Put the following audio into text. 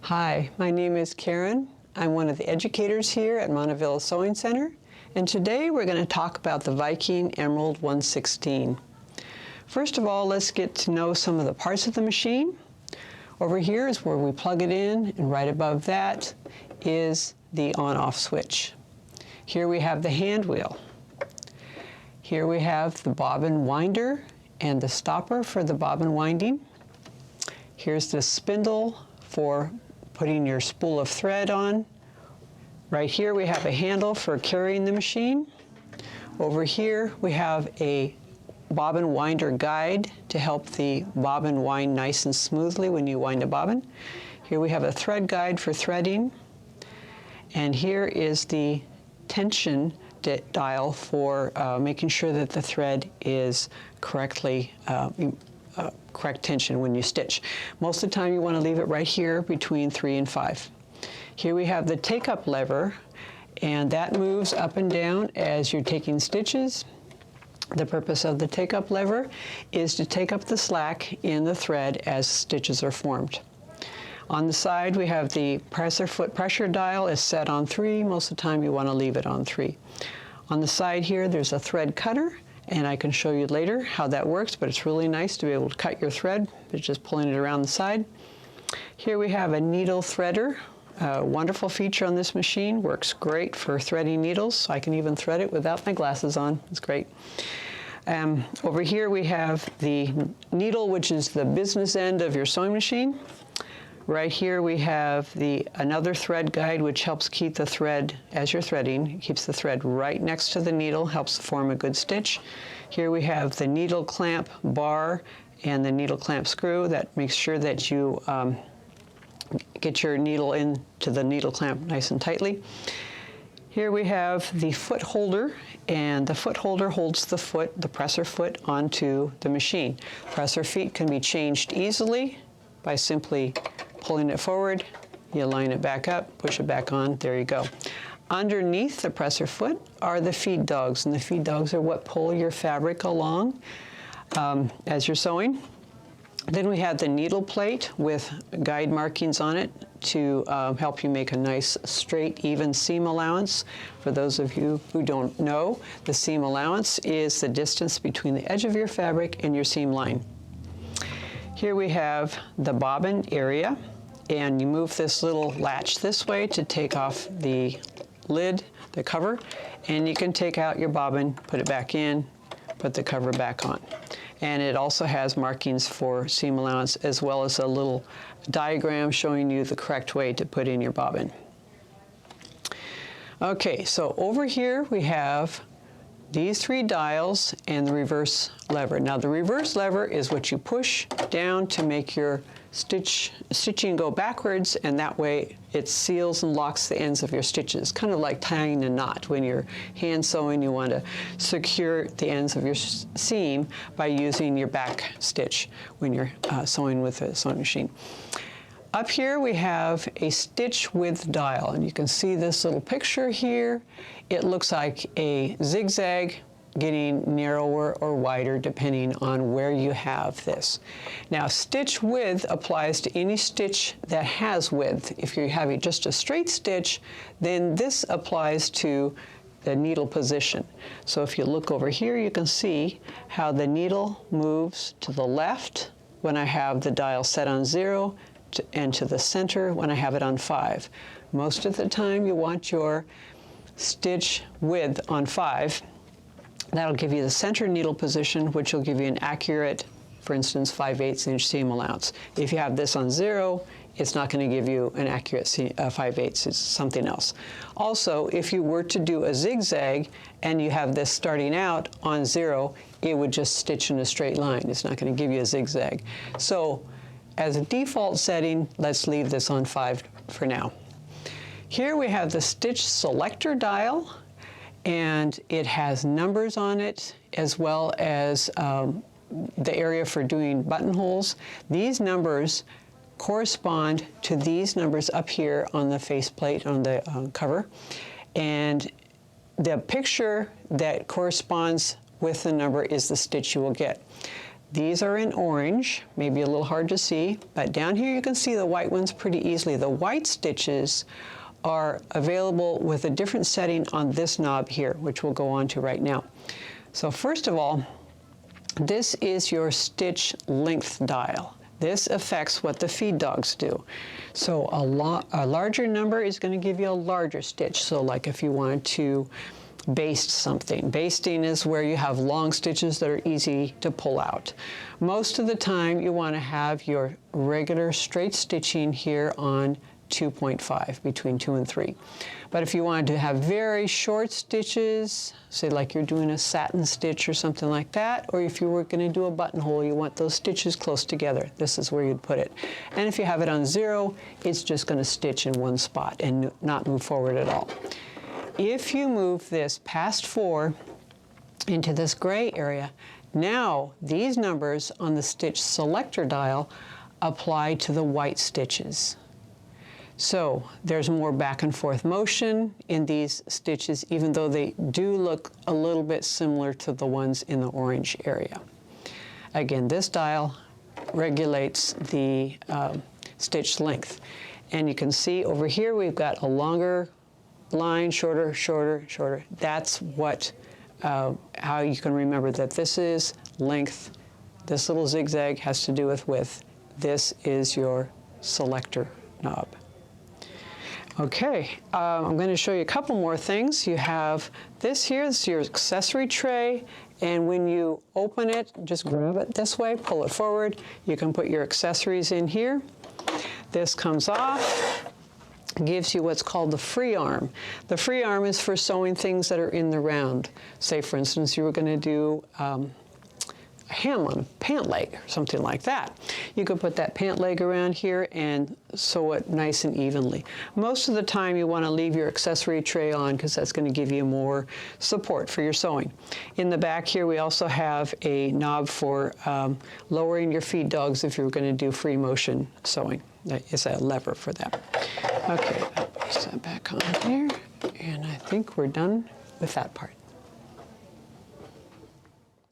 Hi, my name is Karen. I'm one of the educators here at Montavilla Sewing Center, and today we're going to talk about the Viking Emerald 116. First of all, let's get to know some of the parts of the machine. Over here is where we plug it in, and right above that is the on-off switch. Here we have the hand wheel. Here we have the bobbin winder and the stopper for the bobbin winding. Here's the spindle for putting your spool of thread on. Right here we have a handle for carrying the machine. Over here we have a bobbin winder guide to help the bobbin wind nice and smoothly when you wind a bobbin. Here we have a thread guide for threading. And here is the tension dial for making sure that the thread is correctly correct tension when you stitch. Most of the time you want to leave it right here between 3 and 5. Here we have the take-up lever, and that moves up and down as you're taking stitches. The purpose of the take-up lever is to take up the slack in the thread as stitches are formed. On the side we have the presser foot pressure dial is set on 3. Most of the time you want to leave it on 3. On the side here there's a thread cutter, and I can show you later how that works, but it's really nice to be able to cut your thread by just pulling it around the side. Here we have a needle threader. A wonderful feature on this machine, works great for threading needles. I can even thread it without my glasses on. It's great. Over here we have the needle, which is the business end of your sewing machine. Right here we have another thread guide, which helps keep the thread, as you're threading, it keeps the thread right next to the needle, helps form a good stitch. Here we have the needle clamp bar and the needle clamp screw that makes sure that you get your needle into the needle clamp nice and tightly. Here we have the foot holder, and the foot holder holds the foot, the presser foot, onto the machine. Presser feet can be changed easily by simply pulling it forward. You line it back up, push it back on, there you go. Underneath the presser foot are the feed dogs, and the feed dogs are what pull your fabric along as you're sewing. Then we have the needle plate with guide markings on it to help you make a nice, straight, even seam allowance. For those of you who don't know, the seam allowance is the distance between the edge of your fabric and your seam line. Here we have the bobbin area, and you move this little latch this way to take off the lid, the cover, and you can take out your bobbin, put it back in, put the cover back on. And it also has markings for seam allowance, as well as a little diagram showing you the correct way to put in your bobbin. Okay, so over here we have these 3 dials and the reverse lever. Now the reverse lever is what you push down to make your stitching go backwards, and that way it seals and locks the ends of your stitches. Kind of like tying a knot. When you're hand sewing, you want to secure the ends of your seam by using your back stitch when you're sewing with a sewing machine. Up here we have a stitch width dial, and you can see this little picture here. It looks like a zigzag getting narrower or wider depending on where you have this. Now stitch width applies to any stitch that has width. If you're having just a straight stitch, then this applies to the needle position. So if you look over here, you can see how the needle moves to the left when I have the dial set on 0, and to the center when I have it on 5. Most of the time you want your stitch width on 5. That'll give you the center needle position, which will give you an accurate, for instance, 5/8 inch seam allowance. If you have this on 0, it's not going to give you an accurate 5/8, it's something else. Also, if you were to do a zigzag and you have this starting out on 0, it would just stitch in a straight line. It's not going to give you a zigzag. So as a default setting, let's leave this on 5 for now. Here we have the stitch selector dial, and it has numbers on it, as well as the area for doing buttonholes. These numbers correspond to these numbers up here on the faceplate, on the cover, and the picture that corresponds with the number is the stitch you will get. These are in orange, maybe a little hard to see, but down here you can see the white ones pretty easily. The white stitches are available with a different setting on this knob here, which we'll go on to right now. So first of all, this is your stitch length dial. This affects what the feed dogs do. So a larger number is going to give you a larger stitch. So like if you wanted to baste something. Basting is where you have long stitches that are easy to pull out. Most of the time you want to have your regular straight stitching here on 2.5, between 2 and 3. But if you wanted to have very short stitches, say like you're doing a satin stitch or something like that, or if you were going to do a buttonhole, you want those stitches close together. This is where you'd put it. And if you have it on 0, it's just going to stitch in one spot and not move forward at all. If you move this past 4 into this gray area, now these numbers on the stitch selector dial apply to the white stitches. So there's more back and forth motion in these stitches, even though they do look a little bit similar to the ones in the orange area. Again, this dial regulates the stitch length. And you can see over here we've got a longer line, shorter, shorter, shorter. That's what, how you can remember that this is length. This little zigzag has to do with width. This is your selector knob. Okay, I'm going to show you a couple more things. You have this here, this is your accessory tray, and when you open it, just grab it this way, pull it forward. You can put your accessories in here. This comes off, gives you what's called the free arm. The free arm is for sewing things that are in the round. Say, for instance, you were going to do a hem on a pant leg or something like that. You could put that pant leg around here and sew it nice and evenly. Most of the time you want to leave your accessory tray on because that's going to give you more support for your sewing. In the back here we also have a knob for lowering your feed dogs if you're going to do free motion sewing. That is a lever for that. Okay, I'll put that back on there, and I think we're done with that part.